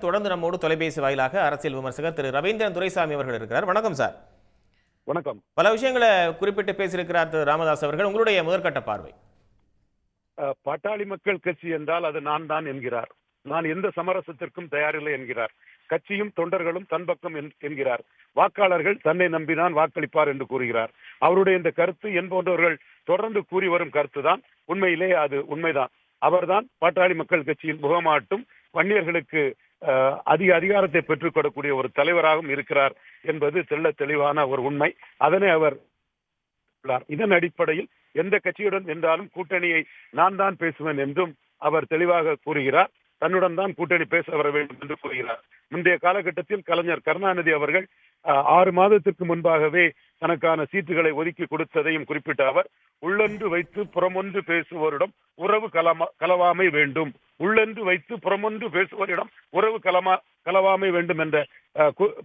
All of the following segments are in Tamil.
தொடர்ந்து நம்மோடு தொலைபேசி வாயிலாக அரசியல் விமர்சகர் திரு ரவீந்திரன் துரைசாமி அவர்கள் இருக்கிறார். வணக்கம் சார். வணக்கம். பல விஷயங்களை குறிப்பிட்டு பேசியிருக்கிறார் திரு ராமதாஸ் அவர்கள். உங்களுடைய முதற்கட்ட பார்வை? பாட்டாளி மக்கள் கட்சி என்றால் அது நான் தான் என்கிறார். நான் எந்த சமரசத்திற்கும் தயாரில்லை என்கிறார். கட்சியும் தொண்டர்களும் தன் பக்கம் என்கிறார். வாக்காளர்கள் தன்னை நம்பிதான் வாக்களிப்பார் என்று கூறுகிறார். அவருடைய இந்த கருத்து என் போன்றவர்கள் தொடர்ந்து கூறி வரும் கருத்துதான். உண்மையிலே அது உண்மைதான். அவர்தான் பாட்டாளி மக்கள் கட்சியின் முகமாட்டும் வன்னியர்களுக்கு அதிக அதிகாரத்தை பெற்றுக் கொள்ளக்கூடிய ஒரு தலைவராகவும் இருக்கிறார் என்பது தெள்ள தெளிவான ஒரு உண்மை. அதனை அவர் இதன் அடிப்படையில் எந்த கட்சியுடன் என்றாலும் கூட்டணியை நான் தான் பேசுவேன் என்றும் அவர் தெளிவாக கூறுகிறார். தன்னுடன் தான் கூட்டணி பேச வர வேண்டும் என்று கூறுகிறார். முந்தைய காலகட்டத்தில் கலைஞர் கருணாநிதி அவர்கள் 6 மாதத்திற்கு முன்பாகவே தனக்கான சீட்டுகளை ஒதுக்கி கொடுத்ததையும் குறிப்பிட்ட அவர், உள்ளொன்று வைத்து புறமொன்று பேசுவோரிடம் உறவு கலவாமை வேண்டும், உள்ளொன்று வைத்து புறமொன்று பேசுவோரிடம் உறவு கலவாமை வேண்டும் என்ற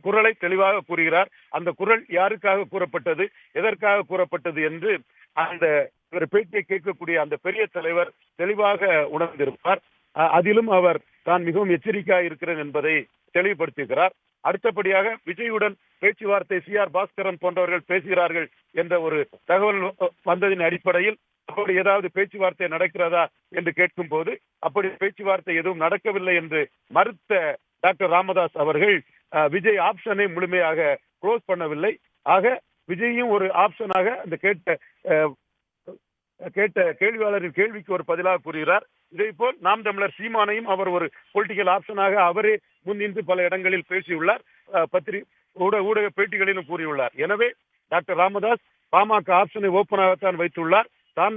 குரலை தெளிவாக கூறுகிறார். அந்த குரல் யாருக்காக கூறப்பட்டது, எதற்காக கூறப்பட்டது என்று அந்த பேட்டியை கேட்கக்கூடிய அந்த பெரிய தலைவர் தெளிவாக உணர்ந்திருப்பார். அதிலும் அவர் தான் மிகவும் எச்சரிக்கையாக இருக்கிறேன் என்பதை தெளிவுபடுத்துகிறார். அடுத்தபடியாக விஜயுடன் பேச்சுவார்த்தை CR பாஸ்கரன் போன்றவர்கள் பேசுகிறார்கள் என்ற ஒரு தகவல் வந்ததின் அடிப்படையில் அப்படி ஏதாவது பேச்சுவார்த்தை நடக்கிறதா என்று கேட்கும் போது அப்படி பேச்சுவார்த்தை எதுவும் நடக்கவில்லை என்று மறுத்த டாக்டர் ராமதாஸ் அவர்கள் விஜய் ஆப்ஷனை முழுமையாக க்ளோஸ் பண்ணவில்லை. ஆக விஜயும் ஒரு ஆப்ஷனாக அந்த கேட்ட கேள்வியாளரின் கேள்விக்கு ஒரு பதிலாக கூறுகிறார். இதே போல் நாம் தமிழர் சீமானையும் அவர் ஒரு பொலிட்டிக்கல் ஆப்ஷனாக அவரே முன்னின்று பல இடங்களில் பேசியுள்ளார். ஊடக பேட்டிகளிலும் கூறியுள்ளார். எனவே டாக்டர் ராமதாஸ் பாமக ஆப்ஷனை ஓப்பனாகத்தான் வைத்துள்ளார்.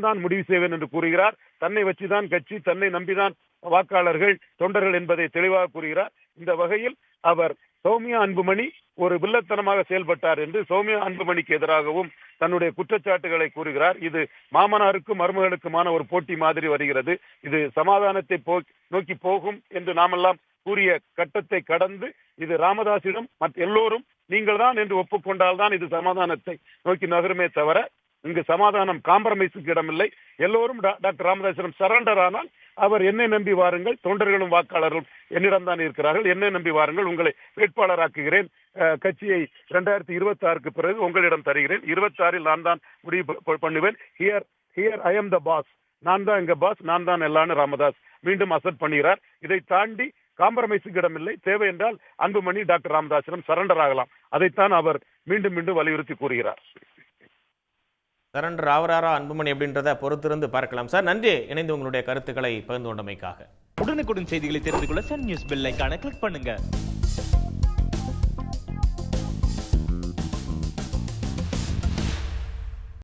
தான் முடிவு செய்வேன் என்று கூறுகிறார். தன்னை வச்சுதான் கட்சி, தன்னை நம்பிதான் வாக்காளர்கள், தொண்டர்கள் என்பதை தெளிவாக கூறுகிறார். இந்த வகையில் அவர் சௌமியா அன்புமணி ஒரு வில்லத்தனமாக செயல்பட்டார் என்று சௌமியா அன்புமணிக்கு எதிராகவும் தன்னுடைய குற்றச்சாட்டுகளை கூறுகிறார். இது மாமனாருக்கும் மருமகளுக்குமான ஒரு போட்டி மாதிரி வருகிறது. இது சமாதானத்தை நோக்கி போகும் என்று நாமெல்லாம் கூறிய கட்டத்தை கடந்து இது ராமதாசிடம் மற்ற எல்லோரும் நீங்கள் தான் என்று ஒப்புக்கொண்டால்தான் இது சமாதானத்தை நோக்கி நகருமே தவிர இங்கு சமாதானம் காம்ப்ரமைஸுக்கு இடமில்லை. எல்லோரும் டாக்டர் ராமதாசிடம் சரண்டர் ஆனால் அவர் என்னை நம்பி வாருங்கள், தொண்டர்களும் வாக்காளர்களும் என்னிடம்தான் இருக்கிறார்கள், என்னை நம்பி வாருங்கள், உங்களை வேட்பாளராக்குகிறேன், கட்சியை 2026க்கு பிறகு உங்களிடம் தருகிறேன், 26ல் நான் தான் முடிவு பண்ணுவேன், here I am the boss, நான் தான் எங்க பாஸ், நான் தான் எல்லான்னு ராமதாஸ் மீண்டும் அசெப்ட் பண்ணுகிறார். இதை தாண்டி காம்ப்ரமைஸுக்கு இடமில்லை. தேவை என்றால் அன்புமணி டாக்டர் ராமதாசிடம் சரண்டர் ஆகலாம். அதைத்தான் அவர் மீண்டும் வலியுறுத்தி கூறுகிறார். சரண்டர் ஆவராரா அன்புமணி அப்படின்றத பொறுத்திருந்து பார்க்கலாம். சார், நன்றி இணைந்து உங்களுடைய கருத்துக்களை பகிர்ந்து கொண்டமைக்காக. உடனுக்குடன் செய்திகளை தெரிந்து கொள்ள சன் நியூஸ் பெல் ஐகானை கிளிக் பண்ணுங்க.